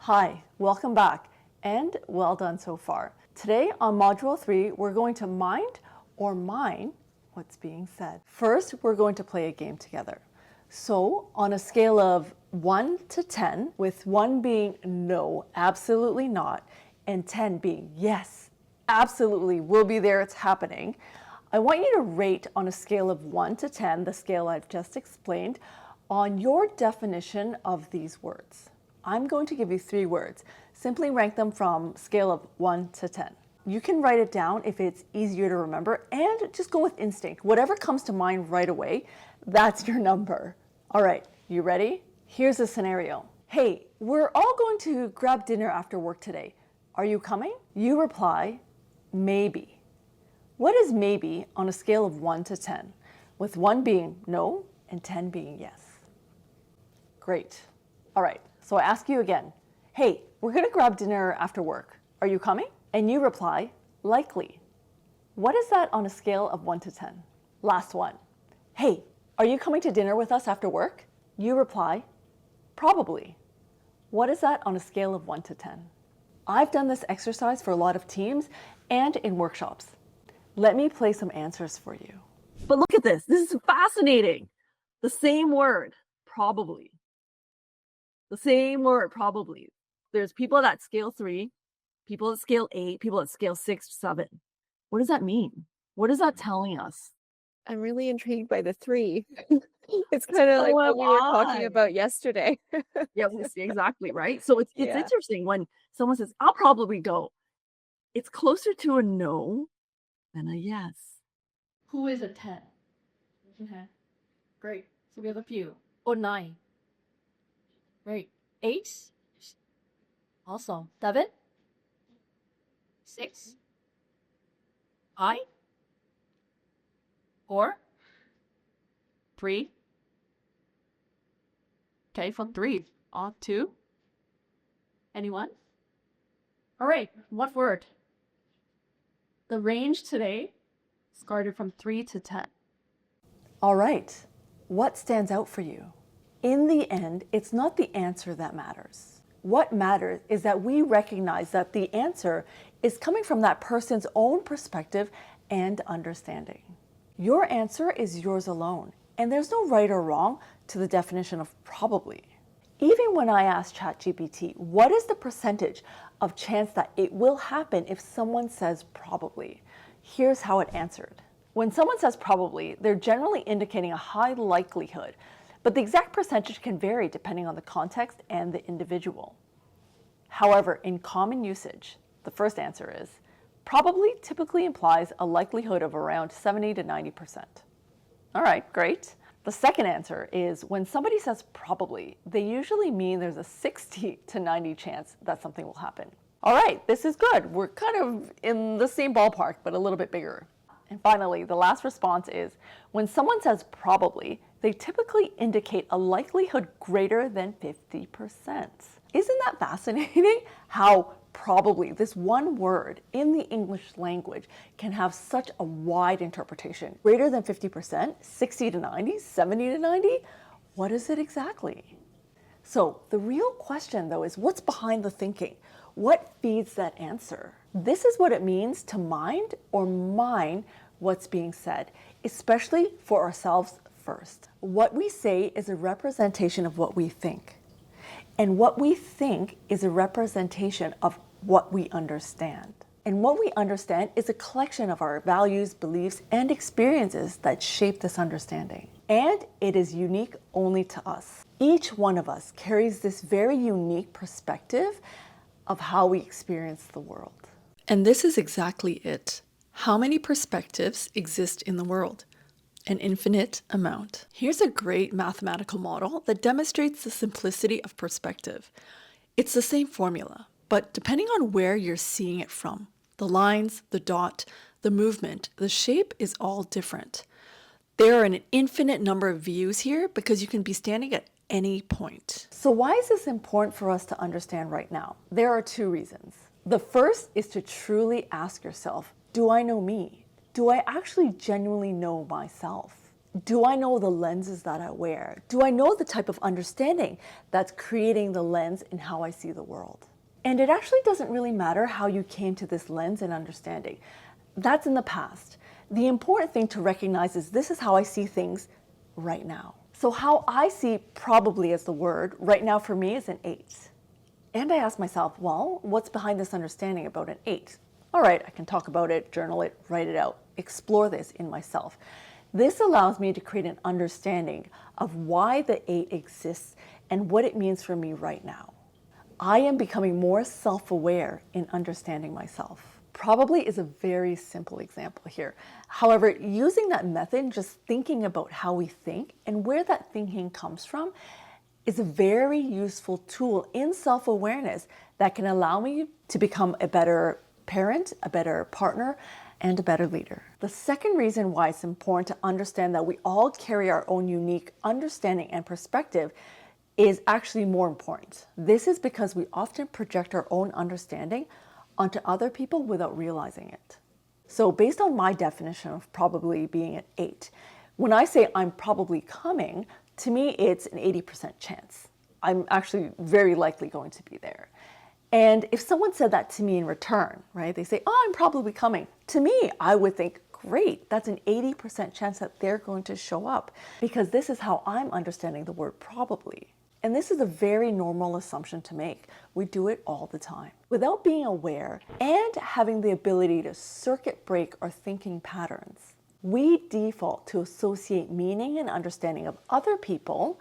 Hi, welcome back, and well done so far. Today on Module 3, we're going to mind or mine what's being said. First, we're going to play a game together. So, on a scale of 1 to 10, with 1 being no, absolutely not, and 10 being yes, absolutely, we'll be there, it's happening, I want you to rate on a scale of 1 to 10, the scale I've just explained, on your definition of these words. I'm going to give you 3 words. Simply rank them from scale of 1 to 10. You can write it down if it's easier to remember, and just go with instinct. Whatever comes to mind right away, that's your number. All right, you ready? Here's a scenario. Hey, we're all going to grab dinner after work today. Are you coming? You reply, maybe. What is maybe on a scale of 1 to 10, with 1 being no and 10 being yes? Great. All right. So I ask you again, hey, we're going to grab dinner after work. Are you coming? And you reply, likely. What is that on a scale of 1 to 10? Last one. Hey, are you coming to dinner with us after work? You reply, probably. What is that on a scale of 1 to 10? I've done this exercise for a lot of teams and in workshops. Let me play some answers for you. But look at this. This is fascinating. The same word, probably. The same word, probably. There's people that scale 3, people that scale 8, people that scale 6, 7. What does that mean? What is that telling us? I'm really intrigued by the 3. It's kind of like what we were talking about yesterday. Yeah, exactly, right? So it's Yeah. interesting when someone says, I'll probably go. It's closer to a no than a yes. Who is a 10? Okay. Great. So we have a few. Or 9. Great. 8? Awesome. 7? 6? 5? 4? 3? Okay, from 3. On 2? Anyone? All right, what word? The range today started from 3 to 10. All right, what stands out for you? In the end, it's not the answer that matters. What matters is that we recognize that the answer is coming from that person's own perspective and understanding. Your answer is yours alone, and there's no right or wrong to the definition of probably. Even when I asked ChatGPT, what is the percentage of chance that it will happen if someone says probably? Here's how it answered. When someone says probably, they're generally indicating a high likelihood, but the exact percentage can vary depending on the context and the individual. However, in common usage, the first answer is, probably typically implies a likelihood of around 70 to 90%. All right, great. The second answer is when somebody says probably, they usually mean there's a 60 to 90 chance that something will happen. All right, this is good. We're kind of in the same ballpark, but a little bit bigger. And finally, the last response is when someone says probably, they typically indicate a likelihood greater than 50%. Isn't that fascinating? How probably, this one word in the English language, can have such a wide interpretation. Greater than 50%, 60 to 90, 70 to 90? What is it exactly? So the real question though is what's behind the thinking? What feeds that answer? This is what it means to mind or mine what's being said, especially for ourselves first. What we say is a representation of what we think. And what we think is a representation of what we understand. And what we understand is a collection of our values, beliefs, and experiences that shape this understanding. And it is unique only to us. Each one of us carries this very unique perspective of how we experience the world. And this is exactly it. How many perspectives exist in the world? An infinite amount. Here's a great mathematical model that demonstrates the simplicity of perspective. It's the same formula, but depending on where you're seeing it from, the lines, the dot, the movement, the shape is all different. There are an infinite number of views here because you can be standing at any point. So why is this important for us to understand right now? There are 2 reasons. The first is to truly ask yourself, do I know me? Do I actually genuinely know myself? Do I know the lenses that I wear? Do I know the type of understanding that's creating the lens in how I see the world? And it actually doesn't really matter how you came to this lens and understanding. That's in the past. The important thing to recognize is this is how I see things right now. So how I see probably as the word right now for me is an 8. And I ask myself, well, what's behind this understanding about an 8? All right, I can talk about it, journal it, write it out, explore this in myself. This allows me to create an understanding of why the 8 exists and what it means for me right now. I am becoming more self-aware in understanding myself. Probably is a very simple example here. However, using that method, just thinking about how we think and where that thinking comes from, is a very useful tool in self-awareness that can allow me to become a better parent, a better partner, and a better leader. The second reason why it's important to understand that we all carry our own unique understanding and perspective is actually more important. This is because we often project our own understanding onto other people without realizing it. So based on my definition of probably being an 8, when I say I'm probably coming, to me it's an 80% chance. I'm actually very likely going to be there. And if someone said that to me in return, right, they say, oh, I'm probably coming. To me, I would think, great, that's an 80% chance that they're going to show up, because this is how I'm understanding the word probably. And this is a very normal assumption to make. We do it all the time. Without being aware and having the ability to circuit break our thinking patterns, we default to associate meaning and understanding of other people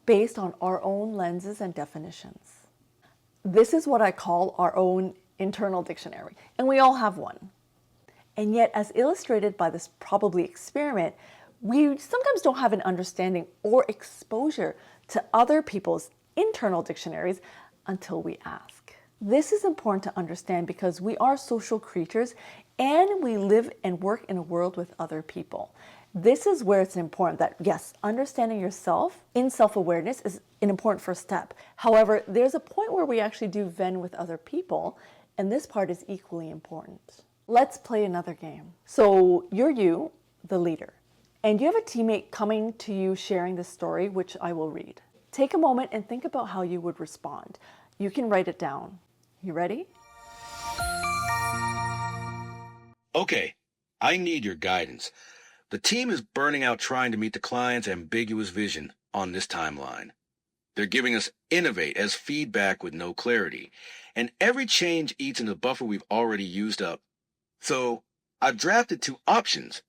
based on our own lenses and definitions. This is what I call our own internal dictionary, and we all have one. And yet, as illustrated by this probably experiment, we sometimes don't have an understanding or exposure to other people's internal dictionaries until we ask. This is important to understand because we are social creatures and we live and work in a world with other people. This is where it's important that, yes, understanding yourself in self-awareness is an important first step. However, there's a point where we actually do Venn with other people, and this part is equally important. Let's play another game. So you're you, the leader, and you have a teammate coming to you sharing this story, which I will read. Take a moment and think about how you would respond. You can write it down. You ready? Okay, I need your guidance. The team is burning out trying to meet the client's ambiguous vision on this timeline. They're giving us innovate as feedback with no clarity, and every change eats into the buffer we've already used up. So I've drafted 2 options.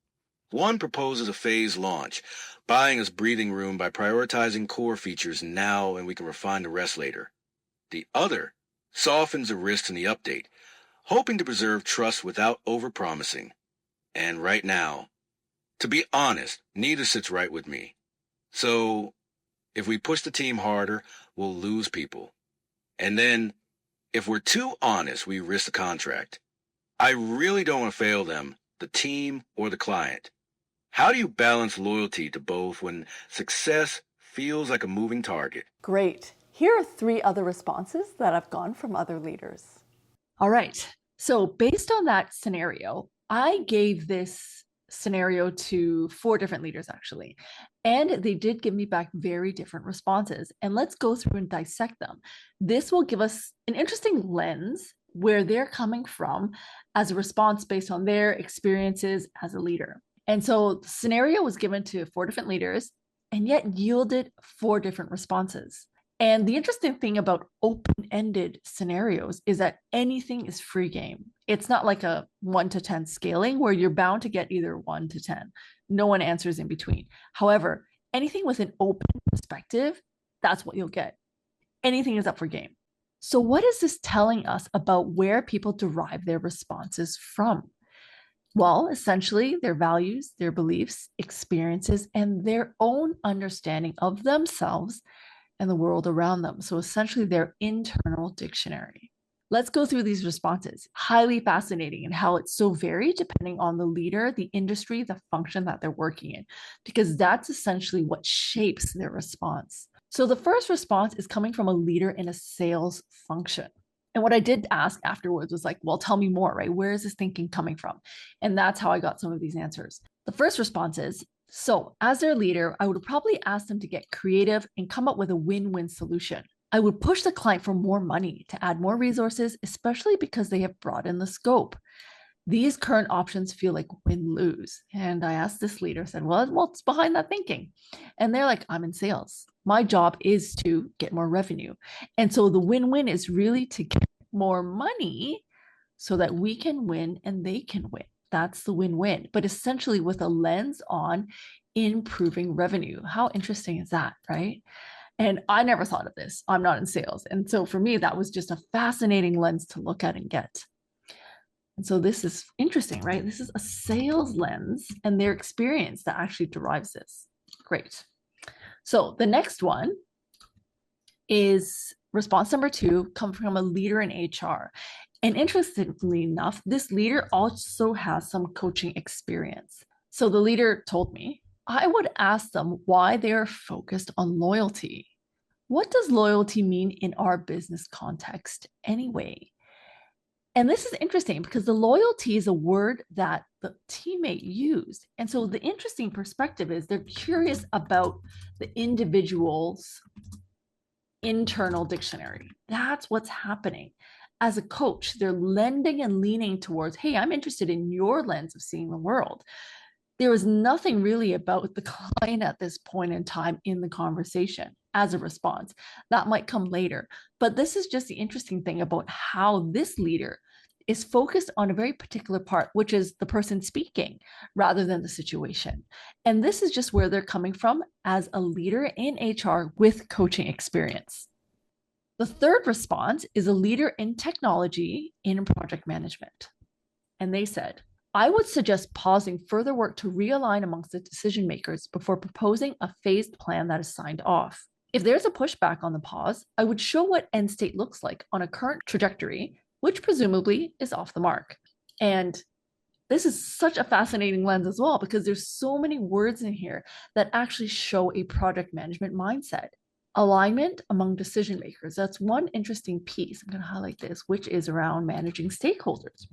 One proposes a phased launch, buying us breathing room by prioritizing core features now and we can refine the rest later. The other softens the risks in the update, hoping to preserve trust without overpromising. And right now, to be honest, neither sits right with me. So, if we push the team harder, we'll lose people. And then, if we're too honest, we risk the contract. I really don't want to fail them, the team or the client. How do you balance loyalty to both when success feels like a moving target? Great. Here are 3 other responses that I've gotten from other leaders. All right. So based on that scenario, I gave this scenario to 4 different leaders actually, and they did give me back very different responses. And let's go through and dissect them. This will give us an interesting lens where they're coming from as a response based on their experiences as a leader. And so the scenario was given to 4 different leaders and yet yielded 4 different responses. And the interesting thing about open-ended scenarios is that anything is free game. It's not like a 1 to 10 scaling where you're bound to get either 1 to 10. No one answers in between. However, anything with an open perspective, that's what you'll get. Anything is up for game. So what is this telling us about where people derive their responses from? Well, essentially their values, their beliefs, experiences, and their own understanding of themselves and the world around them. So essentially their internal dictionary. Let's go through these responses. Highly fascinating and how it's so varied depending on the leader, the industry, the function that they're working in, because that's essentially what shapes their response. So the first response is coming from a leader in a sales function. And what I did ask afterwards was like, well, tell me more, right? Where is this thinking coming from? And that's how I got some of these answers. The first response is, So, as their leader, I would probably ask them to get creative and come up with a win-win solution. I would push the client for more money to add more resources, especially because they have broadened the scope. These current options feel like win-lose. And I asked this leader, said, well, what's behind that thinking? And they're like, I'm in sales. My job is to get more revenue. And so the win-win is really to get more money so that we can win and they can win. That's the win-win, but essentially with a lens on improving revenue. How interesting is that, right? And I never thought of this. I'm not in sales. And so for me, that was just a fascinating lens to look at and get. And so this is interesting, right? This is a sales lens and their experience that actually derives this. Great. So the next one is response number 2, come from a leader in HR. And interestingly enough, this leader also has some coaching experience. So the leader told me, I would ask them why they are focused on loyalty. What does loyalty mean in our business context anyway? And this is interesting because the loyalty is a word that the teammate used. And so the interesting perspective is they're curious about the individual's internal dictionary. That's what's happening. As a coach, they're lending and leaning towards, hey, I'm interested in your lens of seeing the world. There was nothing really about the client at this point in time in the conversation as a response. That might come later. But this is just the interesting thing about how this leader is focused on a very particular part, which is the person speaking rather than the situation. And this is just where they're coming from as a leader in HR with coaching experience. The third response is a leader in technology in project management. And they said, I would suggest pausing further work to realign amongst the decision makers before proposing a phased plan that is signed off. If there's a pushback on the pause, I would show what end state looks like on a current trajectory, which presumably is off the mark. And this is such a fascinating lens as well, because there's so many words in here that actually show a project management mindset. Alignment among decision makers. That's one interesting piece. I'm going to highlight this, which is around managing stakeholders.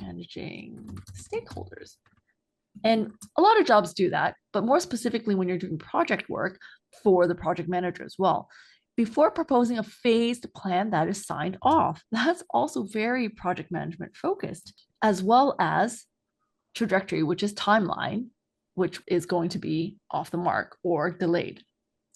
And a lot of jobs do that, but more specifically when you're doing project work for the project manager as well. Before proposing a phased plan that is signed off, that's also very project management focused, as well as trajectory, which is timeline, which is going to be off the mark or delayed.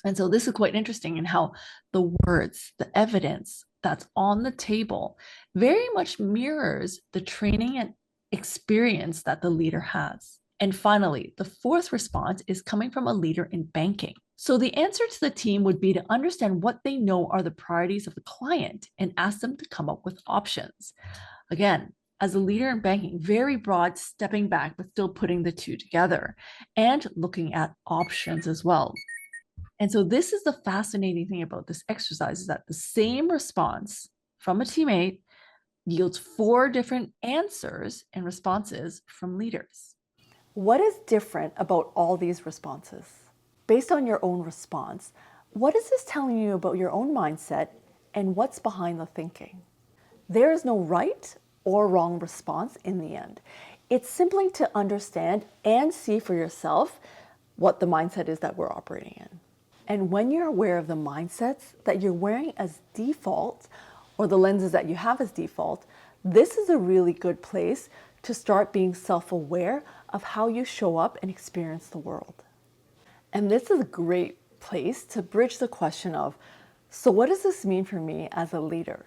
And so this is quite interesting in how the words, the evidence that's on the table very much mirrors the training and experience that the leader has. And finally, the fourth response is coming from a leader in banking. So the answer to the team would be to understand what they know are the priorities of the client and ask them to come up with options. Again, as a leader in banking, very broad, stepping back, but still putting the two together and looking at options as well. And so this is the fascinating thing about this exercise, is that the same response from a teammate yields 4 different answers and responses from leaders. What is different about all these responses? Based on your own response, what is this telling you about your own mindset and what's behind the thinking? There is no right or wrong response in the end. It's simply to understand and see for yourself what the mindset is that we're operating in. And when you're aware of the mindsets that you're wearing as default, or the lenses that you have as default, this is a really good place to start being self-aware of how you show up and experience the world. And this is a great place to bridge the question of, so what does this mean for me as a leader?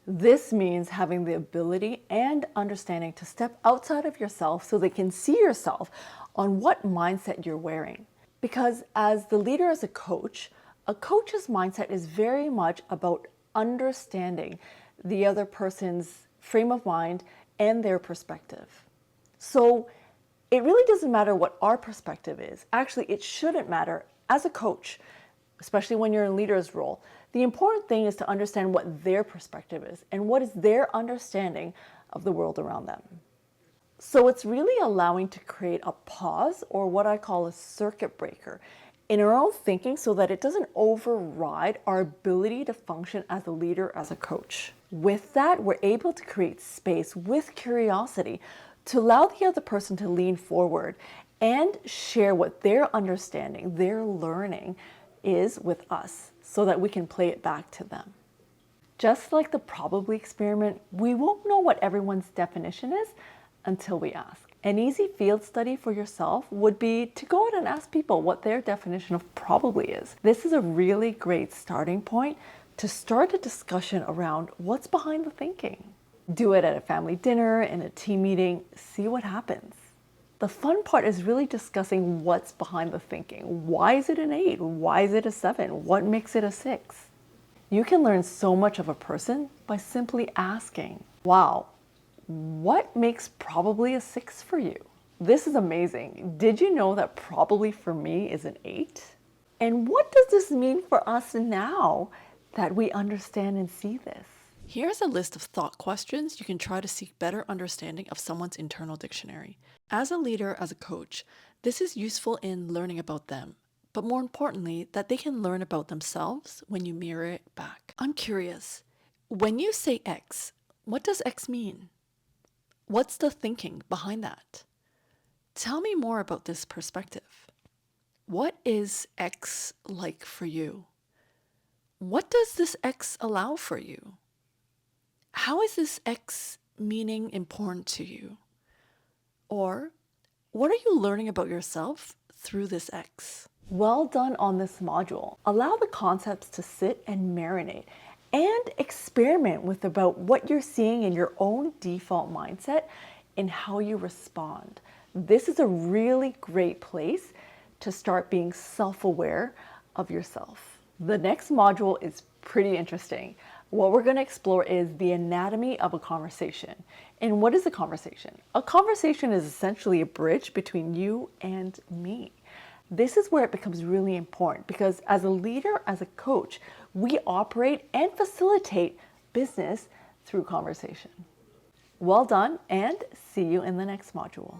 This means having the ability and understanding to step outside of yourself so they can see yourself on what mindset you're wearing. Because as the leader, as a coach's mindset is very much about understanding the other person's frame of mind and their perspective. So it really doesn't matter what our perspective is. Actually, it shouldn't matter as a coach, especially when you're in a leader's role. The important thing is to understand what their perspective is and what is their understanding of the world around them. So it's really allowing to create a pause, or what I call a circuit breaker, in our own thinking so that it doesn't override our ability to function as a leader, as a coach. With that, we're able to create space with curiosity to allow the other person to lean forward and share what their understanding, their learning is with us so that we can play it back to them. Just like the probably experiment, we won't know what everyone's definition is until we ask. An easy field study for yourself would be to go out and ask people what their definition of probably is. This is a really great starting point to start a discussion around what's behind the thinking. Do it at a family dinner, in a team meeting, see what happens. The fun part is really discussing what's behind the thinking. Why is it an 8? Why is it a 7? What makes it a 6? You can learn so much of a person by simply asking, wow, what makes probably a 6 for you? This is amazing. Did you know that probably for me is an 8? And what does this mean for us now that we understand and see this? Here's a list of thought questions you can try to seek better understanding of someone's internal dictionary. As a leader, as a coach, this is useful in learning about them, but more importantly, that they can learn about themselves when you mirror it back. I'm curious, when you say X, what does X mean? What's the thinking behind that? Tell me more about this perspective. What is X like for you? What does this X allow for you? How is this X meaning important to you? Or what are you learning about yourself through this X? Well done on this module. Allow the concepts to sit and marinate and experiment with about what you're seeing in your own default mindset and how you respond. This is a really great place to start being self-aware of yourself. The next module is pretty interesting. What we're going to explore is the anatomy of a conversation. And what is a conversation? A conversation is essentially a bridge between you and me. This is where it becomes really important because as a leader, as a coach, we operate and facilitate business through conversation. Well done, and see you in the next module.